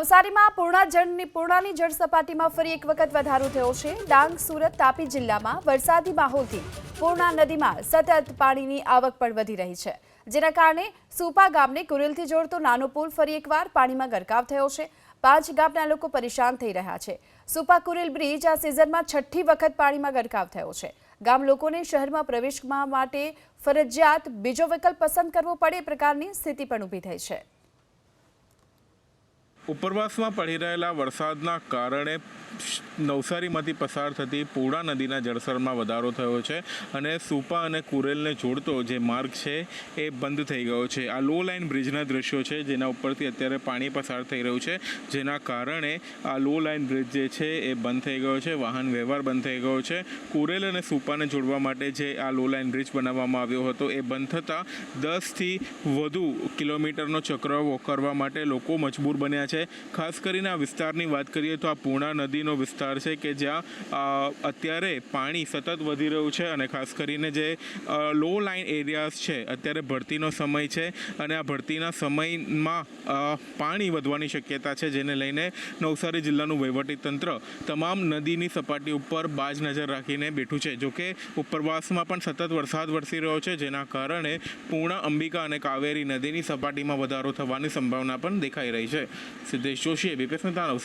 નવસારીમાં પૂર્ણાની જળ સપાટીમાં ફરી એક વખત વધારો થયો છે। ડાંગ, સુરત, તાપી જિલ્લામાં વરસાદી માહોલથી પૂર્ણા નદીમાં સતત પાણીની આવક પણ વધી રહી છે, જેના કારણે સુપા ગામને કુરેલથી જોડતો નાનો પુલ ફરી એકવાર પાણીમાં ગરકાવ થયો છે। 5 ગામના લોકો પરેશાન થઈ રહ્યા છે। સુપા કુરેલ બ્રિજ આ સિઝનમાં છઠ્ઠી વખત પાણીમાં ગરકાવ થયો છે। ગામ લોકોને શહેરમાં પ્રવેશવા માટે ફરજિયાત બીજો વિકલ્પ પસંદ કરવો પડે પ્રકારની સ્થિતિ પણ ઊભી થઈ છે। ઉપરવાસમાં પડી રહેલા વરસાદના કારણે નવસારીમાંથી પસાર થતી પૂર્ણા નદીના જળસ્તરમાં વધારો થયો છે અને સુપા અને કુરેલને જોડતો જે માર્ગ છે એ બંધ થઈ ગયો છે। આ લો લાઇન બ્રિજના દ્રશ્યો છે, જેના ઉપરથી અત્યારે પાણી પસાર થઈ રહ્યું છે, જેના કારણે આ લો લાઇન બ્રિજ જે છે એ બંધ થઈ ગયો છે, વાહન વ્યવહાર બંધ થઈ ગયો છે। કુરેલ અને સુપાને જોડવા માટે જે આ લો લાઇન બ્રિજ બનાવવામાં આવ્યો હતો એ બંધ થતાં 10થી વધુ કિલોમીટરનો ચક્ર કરવા માટે લોકો મજબૂર બન્યા છે। ખાસ કરીને આ વિસ્તારની વાત કરીએ તો આ પૂર્ણા નદીનો વિસ્તાર છે કે જ્યાં અત્યારે પાણી સતત વધી રહ્યું છે અને ખાસ કરીને જે લો લાઇન એરિયાઝ છે, અત્યારે ભરતીનો સમય છે અને આ ભરતીના સમયમાં પાણી વધવાની શક્યતા છે, જેને લઈને નવસારી જિલ્લાનું વહીવટીતંત્ર તમામ નદીની સપાટી ઉપર બાજ નજર રાખીને બેઠું છે। જોકે ઉપરવાસમાં પણ સતત વરસાદ વરસી રહ્યો છે, જેના કારણે પૂર્ણા, અંબિકા અને કાવેરી નદીની સપાટીમાં વધારો થવાની સંભાવના પણ દેખાઈ રહી છે। Siddhesh Joshi, ABP news, Navsari.